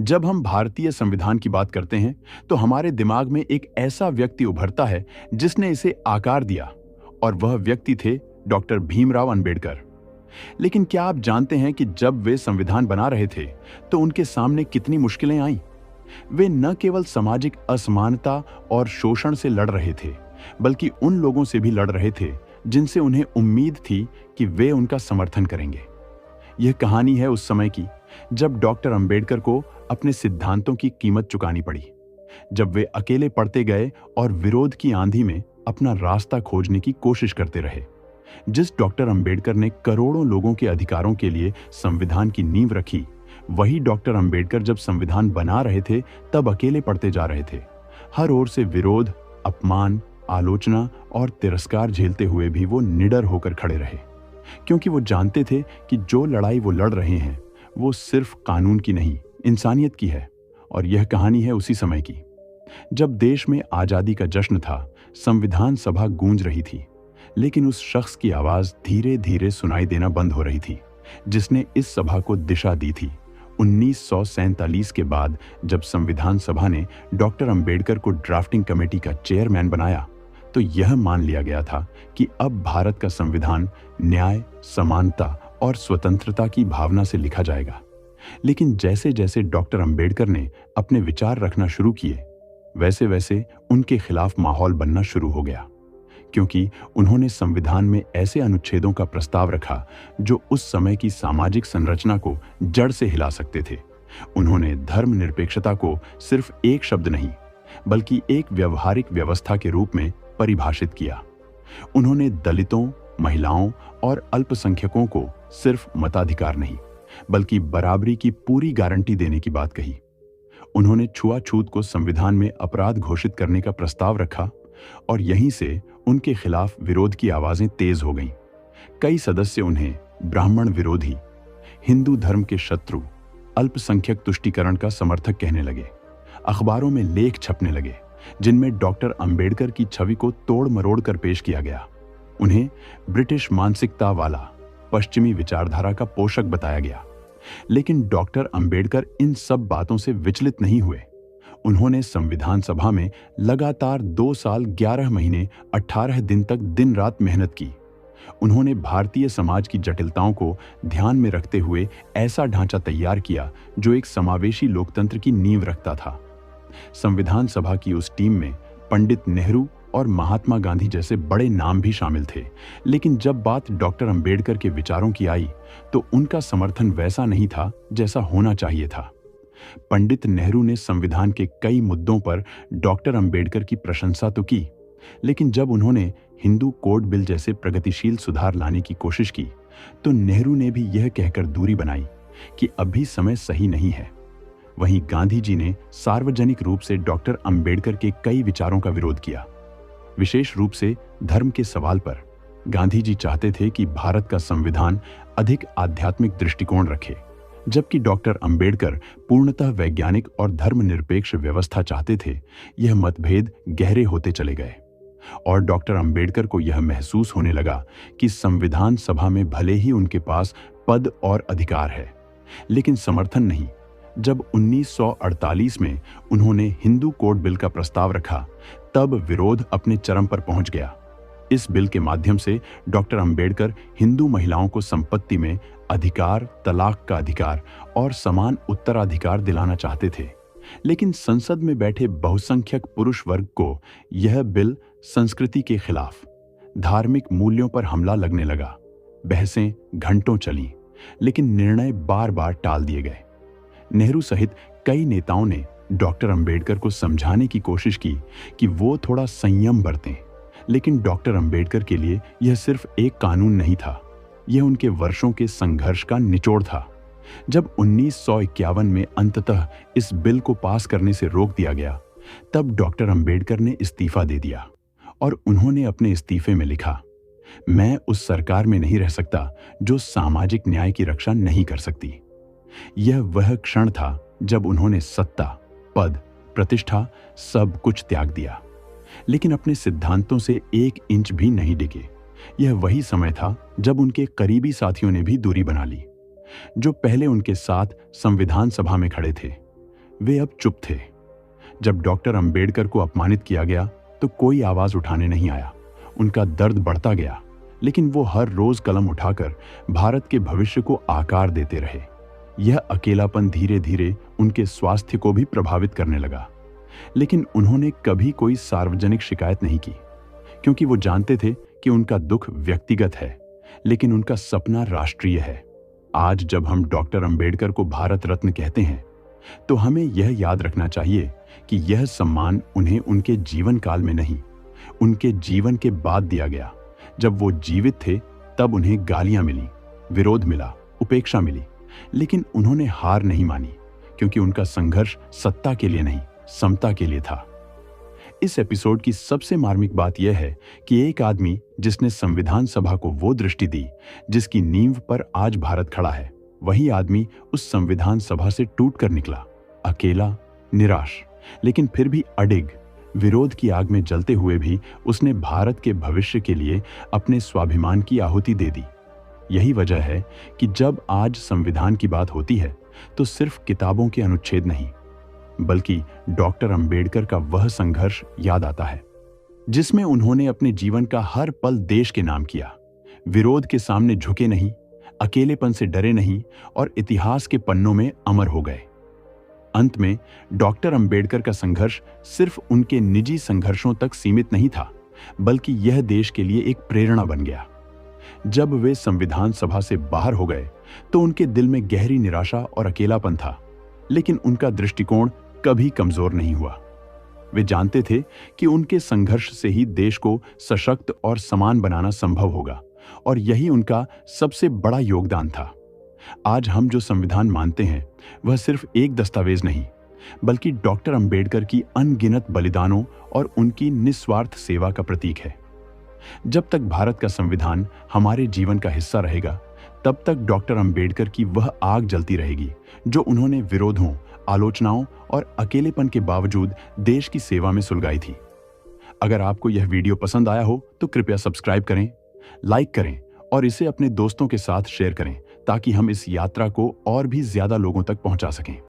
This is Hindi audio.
जब हम भारतीय संविधान की बात करते हैं तो हमारे दिमाग में एक ऐसा व्यक्ति उभरता है जिसने इसे आकार दिया, और वह व्यक्ति थे डॉक्टर भीमराव अंबेडकर। लेकिन क्या आप जानते हैं कि जब वे संविधान बना रहे थे तो उनके सामने कितनी मुश्किलें आईं? वे न केवल सामाजिक असमानता और शोषण से लड़ रहे थे, बल्कि उन लोगों से भी लड़ रहे थे जिनसे उन्हें उम्मीद थी कि वे उनका समर्थन करेंगे। यह कहानी है उस समय की जब डॉक्टर अंबेडकर को अपने सिद्धांतों की कीमत चुकानी पड़ी, जब वे अकेले पढ़ते गए और विरोध की आंधी में अपना रास्ता खोजने की कोशिश करते रहे। जिस डॉक्टर अंबेडकर ने करोड़ों लोगों के अधिकारों के लिए संविधान की नींव रखी, वही डॉक्टर अंबेडकर जब संविधान बना रहे थे तब अकेले पढ़ते जा रहे थे। हर ओर से विरोध, अपमान, आलोचना और तिरस्कार झेलते हुए भी वो निडर होकर खड़े रहे, क्योंकि वो जानते थे कि जो लड़ाई वो लड़ रहे हैं वो सिर्फ कानून की नहीं, इंसानियत की है। और यह कहानी है उसी समय की जब देश में आजादी का जश्न था, संविधान सभा गूंज रही थी, लेकिन उस शख्स की आवाज धीरे धीरे सुनाई देना बंद हो रही थी जिसने इस सभा को दिशा दी थी। 1947 के बाद जब संविधान सभा ने डॉक्टर अंबेडकर को ड्राफ्टिंग कमेटी का चेयरमैन बनाया, तो यह मान लिया गया था कि अब भारत का संविधान न्याय, समानता और स्वतंत्रता की भावना से लिखा जाएगा। लेकिन जैसे जैसे डॉक्टर अंबेडकर ने अपने विचार रखना शुरू किए, वैसे वैसे उनके खिलाफ माहौल बनना शुरू हो गया, क्योंकि उन्होंने संविधान में ऐसे अनुच्छेदों का प्रस्ताव रखा जो उस समय की सामाजिक संरचना को जड़ से हिला सकते थे। उन्होंने धर्मनिरपेक्षता को सिर्फ एक शब्द नहीं, बल्कि एक व्यवहारिक व्यवस्था के रूप में परिभाषित किया। उन्होंने दलितों, महिलाओं और अल्पसंख्यकों को सिर्फ मताधिकार नहीं, बल्कि बराबरी की पूरी गारंटी देने की बात कही। उन्होंने छुआछूत को संविधान में अपराध घोषित करने का प्रस्ताव रखा, और यहीं से उनके खिलाफ विरोध की आवाजें तेज हो गईं। कई सदस्य उन्हें ब्राह्मण विरोधी, हिंदू धर्म के शत्रु, अल्पसंख्यक तुष्टीकरण का समर्थक कहने लगे। अखबारों में लेख छपने लगे जिनमें डॉक्टर अंबेडकर की छवि को तोड़ मरोड़ कर पेश किया गया। उन्हें ब्रिटिश मानसिकता वाला, पश्चिमी विचारधारा का पोषक बताया गया। लेकिन डॉक्टर अंबेडकर इन सब बातों से विचलित नहीं हुए। उन्होंने संविधान सभा में लगातार 2 साल 11 महीने 18 दिन तक दिन रात मेहनत की। उन्होंने भारतीय समाज की जटिलताओं को ध्यान में रखते हुए ऐसा ढांचा तैयार किया जो एक समावेशी लोकतंत्र की नींव रखता था। संविधान सभा की उस टीम में पंडित नेहरू और महात्मा गांधी जैसे बड़े नाम भी शामिल थे, लेकिन जब बात डॉक्टर अंबेडकर के विचारों की आई तो उनका समर्थन वैसा नहीं था जैसा होना चाहिए था। पंडित नेहरू ने संविधान के कई मुद्दों पर डॉक्टर अंबेडकर की प्रशंसा तो की, लेकिन जब उन्होंने हिंदू कोड बिल जैसे प्रगतिशील सुधार लाने की कोशिश की तो नेहरू ने भी यह कहकर दूरी बनाई कि अभी समय सही नहीं है। वहीं गांधी जी ने सार्वजनिक रूप से डॉक्टर अंबेडकर के कई विचारों का विरोध किया। विशेष रूप से धर्म के सवाल पर गांधी जी चाहते थे कि भारत का संविधान अधिक आध्यात्मिक दृष्टिकोण रखे, जबकि डॉक्टर अंबेडकर पूर्णतः वैज्ञानिक और धर्मनिरपेक्ष व्यवस्था चाहते थे। यह मतभेद गहरे होते चले गए और डॉक्टर अंबेडकर को यह महसूस होने लगा कि संविधान सभा में भले ही उनके पास पद और अधिकार है, लेकिन समर्थन नहीं। जब 1948 में उन्होंने हिंदू कोड बिल का प्रस्ताव रखा, तब विरोध अपने चरम पर पहुंच गया। इस बिल के माध्यम से डॉक्टर अंबेडकर हिंदू महिलाओं को संपत्ति में अधिकार, तलाक का अधिकार और समान उत्तराधिकार दिलाना चाहते थे। लेकिन संसद में बैठे बहुसंख्यक पुरुष वर्ग को यह बिल संस्कृति के खिलाफ, धार्मिक मूल्यों पर हमला लगने लगा। बहसें घंटों चलीं, लेकिन निर्णय बार बार टाल दिए गए। नेहरू सहित कई नेताओं ने डॉक्टर अंबेडकर को समझाने की कोशिश की कि वो थोड़ा संयम बरतें, लेकिन डॉक्टर अंबेडकर के लिए यह सिर्फ एक कानून नहीं था, यह उनके वर्षों के संघर्ष का निचोड़ था। जब 1951 में अंततः इस बिल को पास करने से रोक दिया गया, तब डॉक्टर अंबेडकर ने इस्तीफा दे दिया और उन्होंने अपने इस्तीफे में लिखा, मैं उस सरकार में नहीं रह सकता जो सामाजिक न्याय की रक्षा नहीं कर सकती। यह वह क्षण था जब उन्होंने सत्ता, पद, प्रतिष्ठा सब कुछ त्याग दिया, लेकिन अपने सिद्धांतों से 1 इंच भी नहीं डिगे। यह वही समय था जब उनके करीबी साथियों ने भी दूरी बना ली, जो पहले उनके साथ संविधान सभा में खड़े थे। वे अब चुप थे। जब डॉक्टर अंबेडकर को अपमानित किया गया तो कोई आवाज उठाने नहीं आया। उनका दर्द बढ़ता गया, लेकिन वो हर रोज कलम उठाकर भारत के भविष्य को आकार देते रहे। यह अकेलापन धीरे धीरे उनके स्वास्थ्य को भी प्रभावित करने लगा, लेकिन उन्होंने कभी कोई सार्वजनिक शिकायत नहीं की, क्योंकि वो जानते थे कि उनका दुख व्यक्तिगत है, लेकिन उनका सपना राष्ट्रीय है। आज जब हम डॉक्टर अंबेडकर को भारत रत्न कहते हैं, तो हमें यह याद रखना चाहिए कि यह सम्मान उन्हें उनके जीवन काल में नहीं, उनके जीवन के बाद दिया गया। जब वो जीवित थे तब उन्हें गालियां मिली, विरोध मिला, उपेक्षा मिली, लेकिन उन्होंने हार नहीं मानी, क्योंकि उनका संघर्ष सत्ता के लिए नहीं, समता के लिए था। इस एपिसोड की सबसे मार्मिक बात यह है कि एक आदमी जिसने संविधान सभा को वो दृष्टि दी जिसकी नींव पर आज भारत खड़ा है, वही आदमी उस संविधान सभा से टूटकर निकला, अकेला, निराश, लेकिन फिर भी अडिग। विरोध की आग में जलते हुए भी उसने भारत के भविष्य के लिए अपने स्वाभिमान की आहुति दे दी। यही वजह है कि जब आज संविधान की बात होती है तो सिर्फ किताबों के अनुच्छेद नहीं, बल्कि डॉक्टर अंबेडकर का वह संघर्ष याद आता है, जिसमें उन्होंने अपने जीवन का हर पल देश के नाम किया। विरोध के सामने झुके नहीं, अकेलेपन से डरे नहीं और इतिहास के पन्नों में अमर हो गए। अंत में डॉक्टर अंबेडकर का संघर्ष सिर्फ उनके निजी संघर्षों तक सीमित नहीं था, बल्कि यह देश के लिए एक प्रेरणा बन गया। जब वे संविधान सभा से बाहर हो गए तो उनके दिल में गहरी निराशा और अकेलापन था, लेकिन उनका दृष्टिकोण कभी कमजोर नहीं हुआ। वे जानते थे कि उनके संघर्ष से ही देश को सशक्त और समान बनाना संभव होगा, और यही उनका सबसे बड़ा योगदान था। आज हम जो संविधान मानते हैं वह सिर्फ एक दस्तावेज नहीं, बल्कि डॉक्टर अंबेडकर की अनगिनत बलिदानों और उनकी निस्वार्थ सेवा का प्रतीक है। जब तक भारत का संविधान हमारे जीवन का हिस्सा रहेगा, तब तक डॉक्टर अंबेडकर की वह आग जलती रहेगी जो उन्होंने विरोधों, आलोचनाओं और अकेलेपन के बावजूद देश की सेवा में सुलगाई थी। अगर आपको यह वीडियो पसंद आया हो तो कृपया सब्सक्राइब करें, लाइक करें और इसे अपने दोस्तों के साथ शेयर करें, ताकि हम इस यात्रा को और भी ज्यादा लोगों तक पहुंचा सकें।